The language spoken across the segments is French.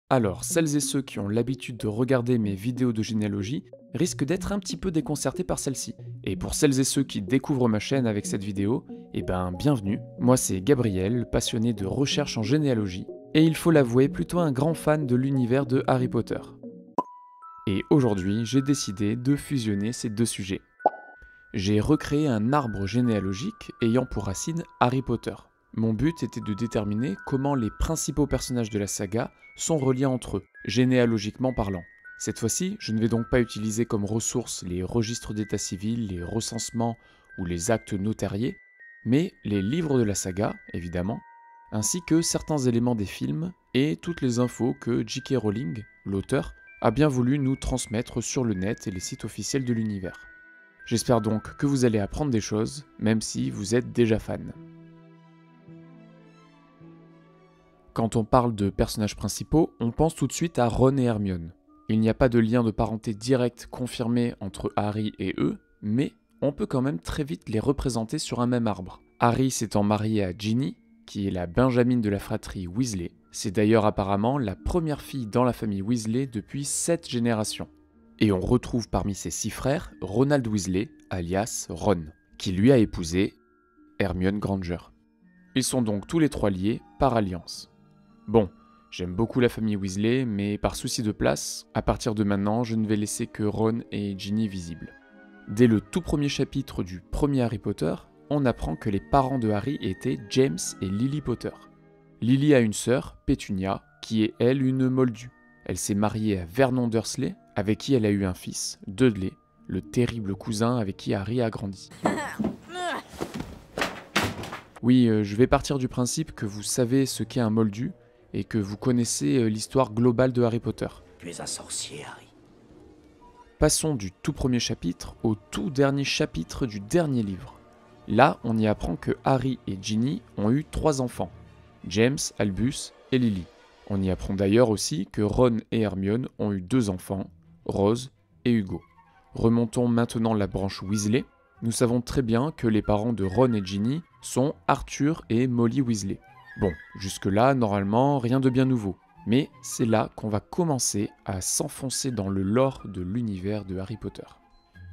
Alors, celles et ceux qui ont l'habitude de regarder mes vidéos de généalogie risquent d'être un petit peu déconcertés par celle-ci. Et pour celles et ceux qui découvrent ma chaîne avec cette vidéo, eh ben bienvenue. Moi c'est Gabriel, passionné de recherche en généalogie, et il faut l'avouer plutôt un grand fan de l'univers de Harry Potter. Et aujourd'hui, j'ai décidé de fusionner ces deux sujets. J'ai recréé un arbre généalogique ayant pour racine Harry Potter. Mon but était de déterminer comment les principaux personnages de la saga sont reliés entre eux, généalogiquement parlant. Cette fois-ci, je ne vais donc pas utiliser comme ressources les registres d'état civil, les recensements ou les actes notariés, mais les livres de la saga, évidemment, ainsi que certains éléments des films et toutes les infos que J.K. Rowling, l'auteur, a bien voulu nous transmettre sur le net et les sites officiels de l'univers. J'espère donc que vous allez apprendre des choses, même si vous êtes déjà fan. Quand on parle de personnages principaux, on pense tout de suite à Ron et Hermione. Il n'y a pas de lien de parenté direct confirmé entre Harry et eux, mais on peut quand même très vite les représenter sur un même arbre. Harry s'étant marié à Ginny, qui est la benjamine de la fratrie Weasley. C'est d'ailleurs apparemment la première fille dans la famille Weasley depuis 7 générations. Et on retrouve parmi ses 6 frères Ronald Weasley, alias Ron, qui lui a épousé Hermione Granger. Ils sont donc tous les 3 liés par alliance. Bon, j'aime beaucoup la famille Weasley, mais par souci de place, à partir de maintenant, je ne vais laisser que Ron et Ginny visibles. Dès le tout premier chapitre du premier Harry Potter, on apprend que les parents de Harry étaient James et Lily Potter. Lily a une sœur, Pétunia, qui est elle une moldue. Elle s'est mariée à Vernon Dursley, avec qui elle a eu un fils, Dudley, le terrible cousin avec qui Harry a grandi. Oui, je vais partir du principe que vous savez ce qu'est un moldu, et que vous connaissez l'histoire globale de Harry Potter. Tu es un sorcier, Harry. Passons du tout premier chapitre au tout dernier chapitre du dernier livre. Là, on y apprend que Harry et Ginny ont eu 3 enfants, James, Albus et Lily. On y apprend d'ailleurs aussi que Ron et Hermione ont eu 2 enfants, Rose et Hugo. Remontons maintenant la branche Weasley. Nous savons très bien que les parents de Ron et Ginny sont Arthur et Molly Weasley. Bon, jusque-là, normalement, rien de bien nouveau. Mais c'est là qu'on va commencer à s'enfoncer dans le lore de l'univers de Harry Potter.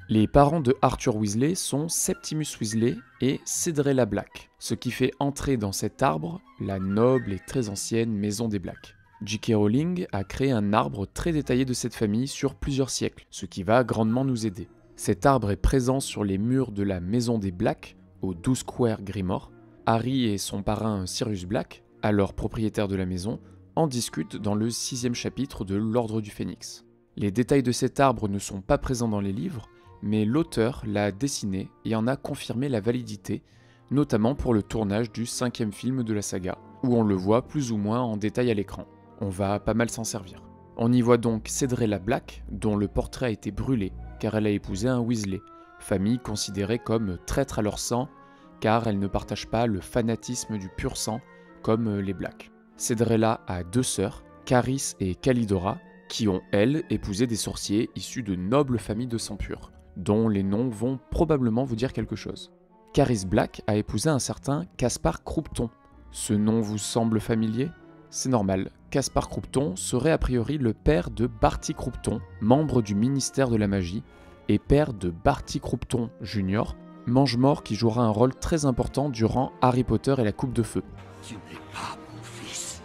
Les parents de Arthur Weasley sont Septimus Weasley et Cedrella Black, ce qui fait entrer dans cet arbre la noble et très ancienne maison des Black. J.K. Rowling a créé un arbre très détaillé de cette famille sur plusieurs siècles, ce qui va grandement nous aider. Cet arbre est présent sur les murs de la maison des Black, au 12 Square Grimoire. Harry et son parrain Sirius Black, alors propriétaire de la maison, en discutent dans le 6e chapitre de l'Ordre du Phénix. Les détails de cet arbre ne sont pas présents dans les livres, mais l'auteur l'a dessiné et en a confirmé la validité, notamment pour le tournage du 5e film de la saga, où on le voit plus ou moins en détail à l'écran. On va pas mal s'en servir. On y voit donc Cedrella Black, dont le portrait a été brûlé, car elle a épousé un Weasley, famille considérée comme traître à leur sang, car elle ne partage pas le fanatisme du pur sang comme les Black. Cedrella a 2 sœurs, Caris et Calidora, qui ont, elles, épousé des sorciers issus de nobles familles de sang pur, dont les noms vont probablement vous dire quelque chose. Caris Black a épousé un certain Caspar Croupton. Ce nom vous semble familier ? C'est normal, Caspar Croupton serait a priori le père de Barty Croupton, membre du ministère de la magie, et père de Barty Croupton Jr., mange-mort qui jouera un rôle très important durant Harry Potter et la Coupe de Feu. Tu n'es pas mon fils.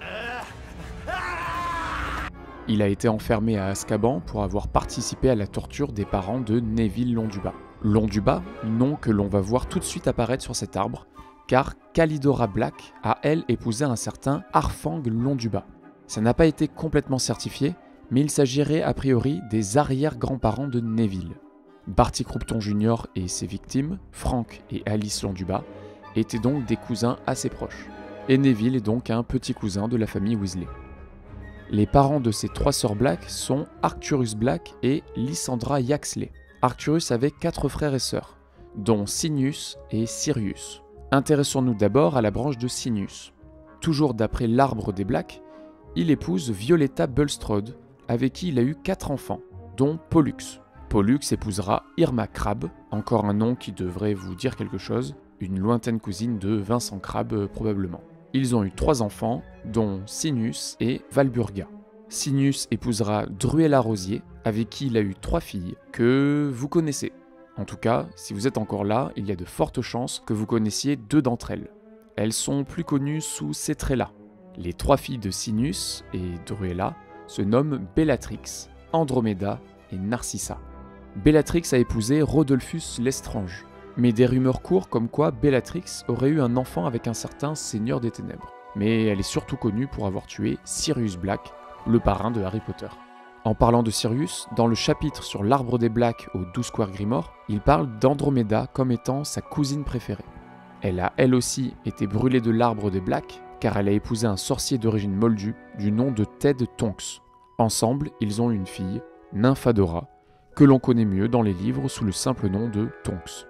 Il a été enfermé à Azkaban pour avoir participé à la torture des parents de Neville Londubat. Londubat, nom que l'on va voir tout de suite apparaître sur cet arbre, car Calidora Black a elle épousé un certain Harfang Londubat. Ça n'a pas été complètement certifié, mais il s'agirait a priori des arrière-grands-parents de Neville. Barty Croupton Jr. et ses victimes, Frank et Alice Londubat, étaient donc des cousins assez proches. Et Neville est donc un petit cousin de la famille Weasley. Les parents de ces 3 sœurs Black sont Arcturus Black et Lysandra Yaxley. Arcturus avait 4 frères et sœurs, dont Sinius et Sirius. Intéressons-nous d'abord à la branche de Sinius. Toujours d'après l'arbre des Black, il épouse Violetta Bulstrode, avec qui il a eu 4 enfants, dont Pollux. Pollux épousera Irma Crabbe, encore un nom qui devrait vous dire quelque chose, une lointaine cousine de Vincent Crabbe probablement. Ils ont eu 3 enfants, dont Sinus et Valburga. Sinius épousera Druella Rosier, avec qui il a eu 3 filles, que vous connaissez. En tout cas, si vous êtes encore là, il y a de fortes chances que vous connaissiez 2 d'entre elles. Elles sont plus connues sous ces traits-là. Les 3 filles de Sinius et Druella se nomment Bellatrix, Andromeda et Narcissa. Bellatrix a épousé Rodolphus Lestrange, mais des rumeurs courent comme quoi Bellatrix aurait eu un enfant avec un certain Seigneur des Ténèbres. Mais elle est surtout connue pour avoir tué Sirius Black, le parrain de Harry Potter. En parlant de Sirius, dans le chapitre sur l'arbre des Blacks aux 12 Square Grimoire, il parle d'Andromeda comme étant sa cousine préférée. Elle a elle aussi été brûlée de l'arbre des Blacks, car elle a épousé un sorcier d'origine moldue du nom de Ted Tonks. Ensemble, ils ont une fille, Nymphadora, que l'on connaît mieux dans les livres sous le simple nom de Tonks.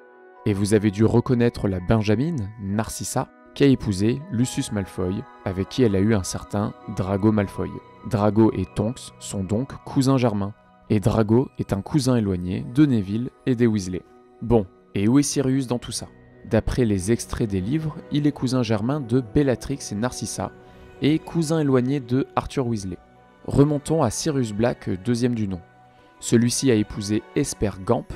Et vous avez dû reconnaître la Benjamine, Narcissa, qui a épousé Lucius Malfoy, avec qui elle a eu un certain Drago Malfoy. Drago et Tonks sont donc cousins germains, et Drago est un cousin éloigné de Neville et des Weasley. Bon, et où est Sirius dans tout ça? D'après les extraits des livres, il est cousin germain de Bellatrix et Narcissa, et cousin éloigné de Arthur Weasley. Remontons à Sirius Black, deuxième du nom. Celui-ci a épousé Esper Gamp,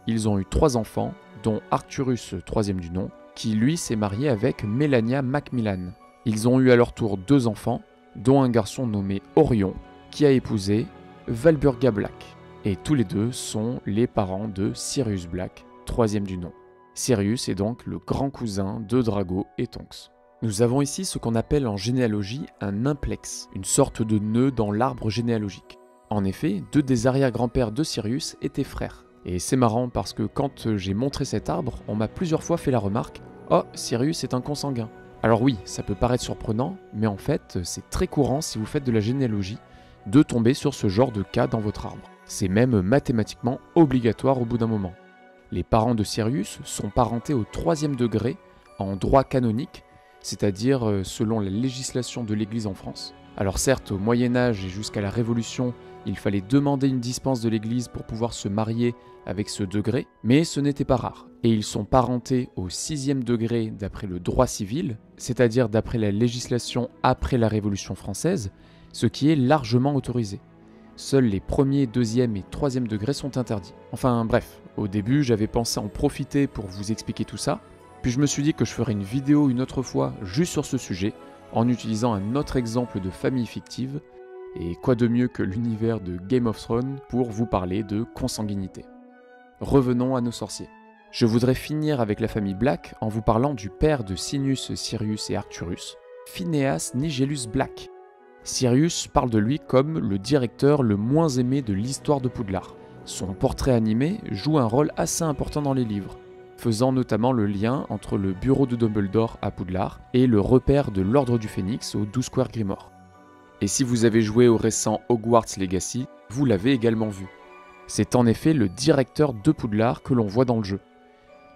ils ont eu 3 enfants, dont Arcturus, troisième du nom, qui lui s'est marié avec Melania Macmillan. Ils ont eu à leur tour 2 enfants, dont un garçon nommé Orion, qui a épousé Walburga Black. Et tous les 2 sont les parents de Sirius Black, troisième du nom. Sirius est donc le grand cousin de Drago et Tonks. Nous avons ici ce qu'on appelle en généalogie un nymplex, une sorte de nœud dans l'arbre généalogique. En effet, 2 des arrière-grands-pères de Sirius étaient frères. Et c'est marrant parce que quand j'ai montré cet arbre, on m'a plusieurs fois fait la remarque « Oh, Sirius est un consanguin ». Alors oui, ça peut paraître surprenant, mais en fait, c'est très courant si vous faites de la généalogie de tomber sur ce genre de cas dans votre arbre. C'est même mathématiquement obligatoire au bout d'un moment. Les parents de Sirius sont parentés au 3e degré en droit canonique, c'est-à-dire selon la législation de l'Église en France. Alors certes, au Moyen-Âge et jusqu'à la Révolution, il fallait demander une dispense de l'Église pour pouvoir se marier avec ce degré, mais ce n'était pas rare. Et ils sont parentés au 6e degré d'après le droit civil, c'est-à-dire d'après la législation après la Révolution française, ce qui est largement autorisé. Seuls les 1er, 2e et 3e degrés sont interdits. Enfin bref, au début j'avais pensé en profiter pour vous expliquer tout ça, puis je me suis dit que je ferais une vidéo une autre fois juste sur ce sujet, en utilisant un autre exemple de famille fictive, et quoi de mieux que l'univers de Game of Thrones pour vous parler de consanguinité. Revenons à nos sorciers. Je voudrais finir avec la famille Black en vous parlant du père de Sinius, Sirius et Arcturus, Phineas Nigellus Black. Sirius parle de lui comme le directeur le moins aimé de l'histoire de Poudlard. Son portrait animé joue un rôle assez important dans les livres, faisant notamment le lien entre le bureau de Dumbledore à Poudlard et le repère de l'Ordre du Phénix aux 12 Square Grimoire. Et si vous avez joué au récent Hogwarts Legacy, vous l'avez également vu. C'est en effet le directeur de Poudlard que l'on voit dans le jeu.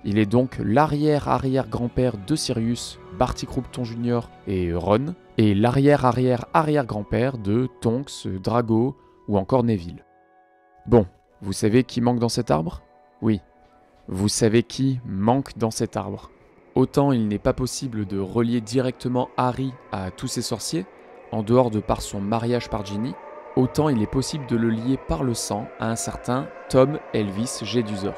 Il est donc l'arrière-arrière-grand-père de Sirius, Barty Croughton Jr. et Ron, et l'arrière-arrière-arrière-grand-père de Tonks, Drago ou encore Neville. Bon, vous savez qui manque dans cet arbre? Oui, vous savez qui manque dans cet arbre. Autant il n'est pas possible de relier directement Harry à tous ces sorciers, en dehors de par son mariage par Ginny, autant il est possible de le lier par le sang à un certain Tom Elvis Jedusor.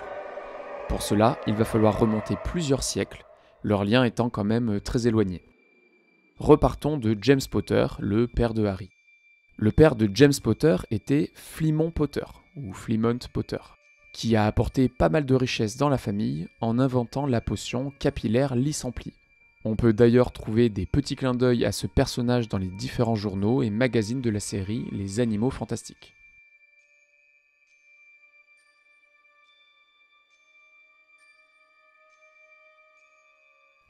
Pour cela, il va falloir remonter plusieurs siècles, leur lien étant quand même très éloigné. Repartons de James Potter, le père de Harry. Le père de James Potter était Flimont Potter, ou Flimont Potter, qui a apporté pas mal de richesses dans la famille en inventant la potion capillaire Lysempli. On peut d'ailleurs trouver des petits clins d'œil à ce personnage dans les différents journaux et magazines de la série Les Animaux Fantastiques.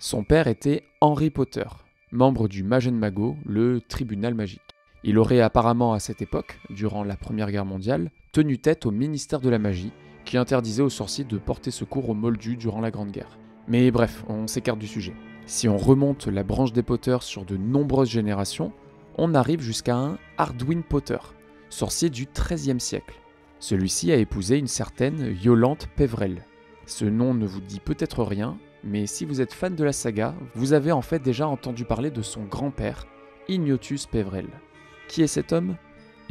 Son père était Henry Potter, membre du Magen Mago, le tribunal magique. Il aurait apparemment à cette époque, durant la Première Guerre mondiale, tenu tête au ministère de la Magie, qui interdisait aux sorciers de porter secours aux Moldus durant la Grande Guerre. Mais bref, on s'écarte du sujet. Si on remonte la branche des Potter sur de nombreuses générations, on arrive jusqu'à un Hardwin Potter, sorcier du XIIIe siècle. Celui-ci a épousé une certaine Yolande Peverell. Ce nom ne vous dit peut-être rien, mais si vous êtes fan de la saga, vous avez en fait déjà entendu parler de son grand-père, Ignotus Peverell. Qui est cet homme ?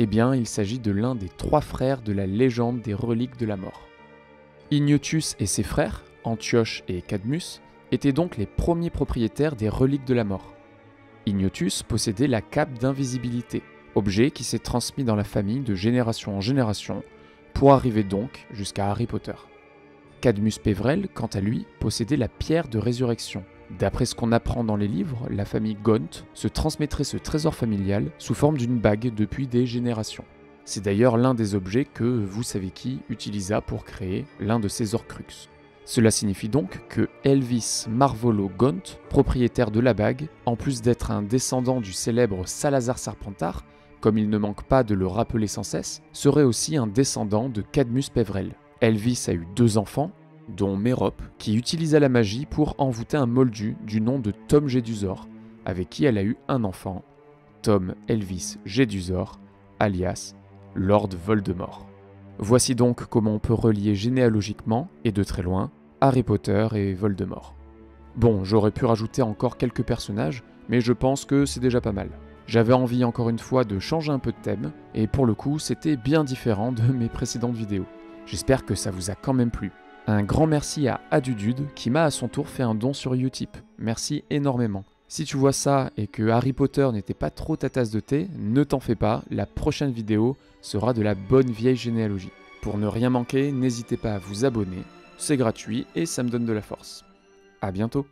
Eh bien, il s'agit de l'un des 3 frères de la légende des reliques de la mort. Ignotus et ses frères, Antioche et Cadmus, étaient donc les premiers propriétaires des reliques de la mort. Ignotus possédait la cape d'invisibilité, objet qui s'est transmis dans la famille de génération en génération, pour arriver donc jusqu'à Harry Potter. Cadmus Pévrel, quant à lui, possédait la pierre de résurrection. D'après ce qu'on apprend dans les livres, la famille Gaunt se transmettrait ce trésor familial sous forme d'une bague depuis des générations. C'est d'ailleurs l'un des objets que vous savez qui utilisa pour créer l'un de ses Horcruxes. Cela signifie donc que Elvis Marvolo Gaunt, propriétaire de la bague, en plus d'être un descendant du célèbre Salazar Serpentard, comme il ne manque pas de le rappeler sans cesse, serait aussi un descendant de Cadmus Pévrel. Elvis a eu 2 enfants, dont Mérope, qui utilisa la magie pour envoûter un moldu du nom de Tom Jedusor, avec qui elle a eu un enfant, Tom Elvis Jedusor, alias Lord Voldemort. Voici donc comment on peut relier généalogiquement, et de très loin, Harry Potter et Voldemort. Bon, j'aurais pu rajouter encore quelques personnages, mais je pense que c'est déjà pas mal. J'avais envie encore une fois de changer un peu de thème, et pour le coup, c'était bien différent de mes précédentes vidéos. J'espère que ça vous a quand même plu. Un grand merci à Adudude qui m'a à son tour fait un don sur Utip. Merci énormément. Si tu vois ça et que Harry Potter n'était pas trop ta tasse de thé, ne t'en fais pas, la prochaine vidéo sera de la bonne vieille généalogie. Pour ne rien manquer, n'hésitez pas à vous abonner, c'est gratuit et ça me donne de la force. À bientôt.